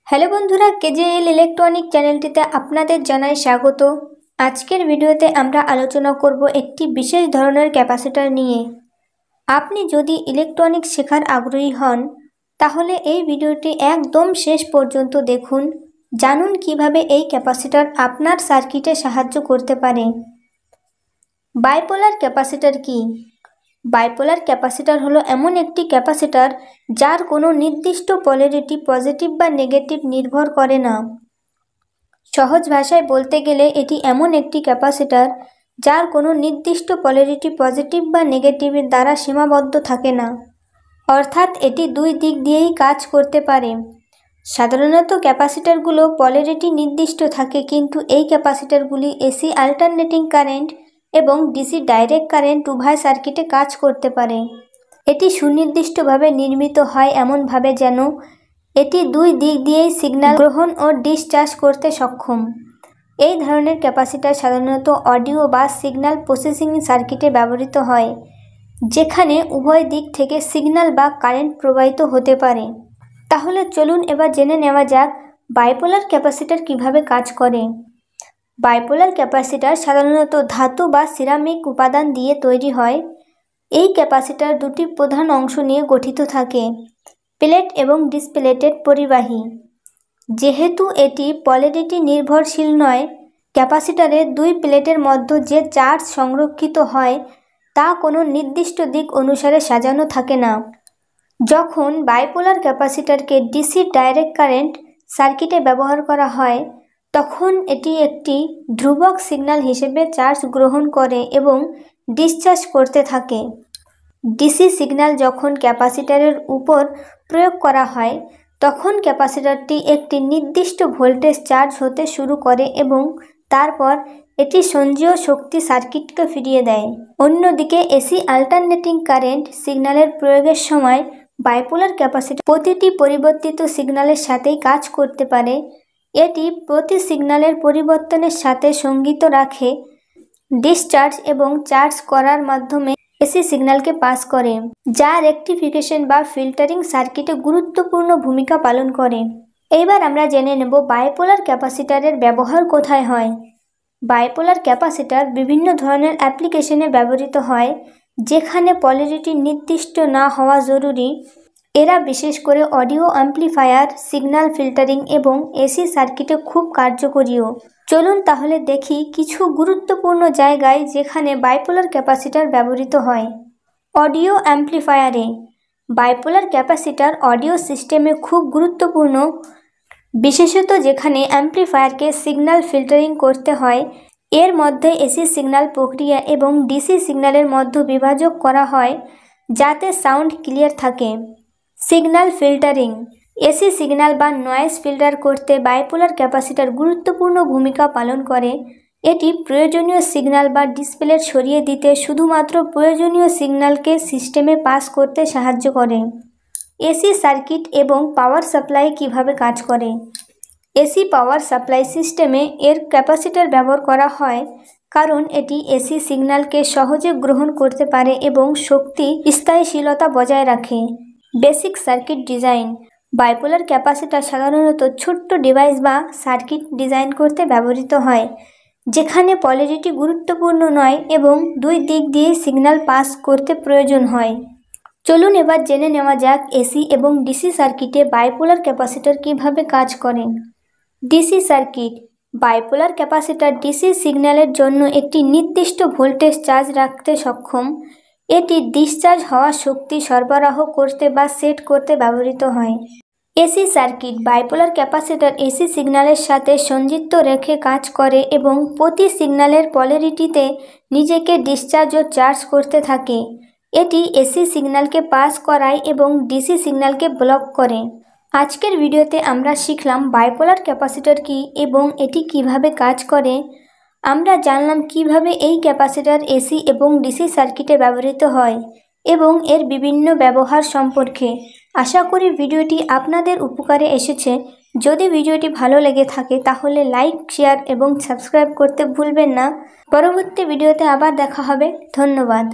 Hello বন্ধুরা, কেজেএল electronic চ্যানেলটিতে আপনাদের জানাই স্বাগত। আজকের ভিডিওতে আমরা আলোচনা করব একটি বিশেষ ধরনের ক্যাপাসিটর নিয়ে। আপনি যদি ইলেকট্রনিক শেখার আগ্রহী হন তাহলে এই ভিডিওটি একদম শেষ পর্যন্ত দেখুন। জানুন কিভাবে এই ক্যাপাসিটর আপনার সার্কিটে সাহায্য করতে পারে। বাইপোলার ক্যাপাসিটর কি? বাইপোলার ক্যাপাসিটর হলো এমন একটি ক্যাপাসিটর যার কোনো নির্দিষ্ট পোলারিটি পজিটিভ বা নেগেটিভ নির্ভর করে না। সহজ ভাষায় বলতে গেলে এটি এমন একটি ক্যাপাসিটর যার কোনো নির্দিষ্ট পোলারিটি পজিটিভ বা নেগেটিভের দ্বারা সীমাবদ্ধ থাকে না, অর্থাৎ এটি দুই দিক দিয়েই কাজ করতে পারে। সাধারণত ক্যাপাসিটরগুলো পোলারিটি নির্দিষ্ট থাকে, কিন্তু এই ক্যাপাসিটরগুলি এসি অল্টারনেটিং কারেন্ট এবং ডিসি ডাইরেক্ট কারেন্ট উভয় সার্কিটে কাজ করতে পারে। এটি সুনির্দিষ্টভাবে নির্মিত হয় এমনভাবে যেন এটি দুই দিক দিয়েই সিগন্যাল গ্রহণ ও ডিসচার্জ করতে সক্ষম। এই ধরনের ক্যাপাসিটর সাধারণত অডিও বা সিগন্যাল প্রসেসিং সার্কিটে ব্যবহৃত হয়, যেখানে উভয় দিক থেকে সিগন্যাল বা কারেন্ট প্রবাহিত হতে পারে। তাহলে চলুন এবার জেনে নেওয়া যাক বাইপোলার ক্যাপাসিটর কিভাবে কাজ করে। বাইপোলার ক্যাপাসিটর সাধারণত ধাতু বা সিরামিক উপাদান দিয়ে তৈরি হয়। এই ক্যাপাসিটর দুটি প্রধান অংশ নিয়ে গঠিত থাকে: প্লেট এবং ডিসপ্লেটেড পরিবাহী। যেহেতু এটি পোলারিটি নির্ভরশীল নয়, ক্যাপাসিটরের দুই প্লেটের মধ্যে যে চার্জ সংরক্ষিত হয় তা কোনো নির্দিষ্ট দিক অনুসারে সাজানো থাকে না। যখন বাইপোলার ক্যাপাসিটরকে ডিসি ডাইরেক্ট কারেন্ট সার্কিটে ব্যবহার করা হয় তখন এটি একটি ধ্রুবক সিগন্যাল হিসেবে চার্জ গ্রহণ করে এবং ডিসচার্জ করতে থাকে। ডিসি সিগন্যাল যখন ক্যাপাসিটরের উপর প্রয়োগ করা হয় তখন ক্যাপাসিটরটি একটি নির্দিষ্ট ভোল্টেজ চার্জ হতে শুরু করে এবং তারপর এটি সঞ্চয়ী শক্তি সার্কিটকে ফিরিয়ে দেয়। অন্যদিকে এসি অল্টারনেটিং কারেন্ট সিগন্যালের প্রয়োগের সময় বাইপোলার ক্যাপাসিটর প্রতিটি পরিবর্তিত সিগন্যালের সাথেই কাজ করতে পারে। এটি প্রতি সিগন্যালের পরিবর্তনের সাথে সঙ্গিত রাখে, ডিসচার্জ এবং চার্জ করার মাধ্যমে এসি সিগন্যালকে পাস করে, যা রেকটিফিকেশন বা ফিল্টারিং সার্কিটে গুরুত্বপূর্ণ ভূমিকা পালন করে। এইবার আমরা জেনে নেব বাইপোলার ক্যাপাসিটরের ব্যবহার কোথায় হয়। বাইপোলার ক্যাপাসিটর বিভিন্ন ধরনের অ্যাপ্লিকেশনে ব্যবহৃত হয় যেখানে পোলারিটি নির্দিষ্ট না হওয়া জরুরি। এরা বিশেষ করে অডিও অ্যাম্প্লিফায়ার, সিগন্যাল ফিল্টারিং এবং এসি সার্কিটে খুব কার্যকরীও। চলুন তাহলে দেখি কিছু গুরুত্বপূর্ণ জায়গায় যেখানে বাইপোলার ক্যাপাসিটর ব্যবহৃত হয়। অডিও অ্যাম্প্লিফায়ারে বাইপোলার ক্যাপাসিটর অডিও সিস্টেমে খুব গুরুত্বপূর্ণ, বিশেষত যেখানে অ্যাম্প্লিফায়ারকে সিগন্যাল ফিল্টারিং করতে হয়। এর মধ্যে এসি সিগন্যাল প্রক্রিয়া এবং ডিসি সিগন্যালের মধ্যে বিভাজন করা হয় যাতে সাউন্ড ক্লিয়ার থাকে। সিগন্যাল ফিল্টারিং এসি সিগন্যাল বা নয়েজ ফিল্টার করতে বাইপোলার ক্যাপাসিটর গুরুত্বপূর্ণ ভূমিকা পালন করে। এটি প্রয়োজনীয় সিগন্যাল বা ডিসপ্লে সরিয়ে দিতে শুধুমাত্র প্রয়োজনীয় সিগন্যালকে সিস্টেমে পাস করতে সাহায্য করে। এসি সার্কিট এবং পাওয়ার সাপ্লাই কিভাবে কাজ করে। এসি পাওয়ার সাপ্লাই সিস্টেমে এর ক্যাপাসিটর ব্যবহার করা হয় কারণ এটি এসি সিগন্যালকে সহজে গ্রহণ করতে পারে এবং শক্তি স্থিতিশীলতা বজায় রাখে। Basic circuit design bipolar capacitor সাধারণত ছোট্ট ডিভাইস বা সার্কিট ডিজাইন করতে ব্যবহৃত হয় যেখানে পোলারিটি গুরুত্বপূর্ণ নয় এবং দুই দিক দিয়ে সিগন্যাল পাস করতে প্রয়োজন হয়। চলুন এবার জেনে নেওয়া যাক এসি এবং ডিসি সার্কিটে বাইপোলার ক্যাপাসিটর কিভাবে কাজ করে। DC circuit bipolar capacitor DC সিগন্যালের জন্য একটি নির্দিষ্ট ভোল্টেজ চার্জ রাখতে সক্ষম। এটি ডিসচার্জ হওয়া শক্তি সরবরাহ করতে বা সেট করতে ব্যবহৃত হয়। AC circuit bipolar capacitor AC সিগন্যালের সাথে সংযুক্ত রেখে কাজ করে এবং প্রতি সিগন্যালের পোলারিটিতে নিজেকে ডিসচার্জ ও চার্জ করতে থাকে। এটি এসি সিগন্যালকে পাস করায় এবং ডিসি সিগন্যালকে ব্লক করে। আজকের ভিডিওতে আমরা শিখলাম বাইপোলার ক্যাপাসিটর কী এবং এটি কিভাবে কাজ করে। আমরা জানলাম কিভাবে এই ক্যাপাসিটর এসি এবং ডিসি সার্কিটে ব্যবহৃত হয় এবং এর বিভিন্ন ব্যবহার সম্পর্কে। আশা করি ভিডিওটি আপনাদের উপকারে এসেছে। যদি ভিডিওটি ভালো লেগে থাকে তাহলে লাইক, শেয়ার এবং সাবস্ক্রাইব করতে ভুলবেন না। পরবর্তী ভিডিওতে আবার দেখা হবে। ধন্যবাদ।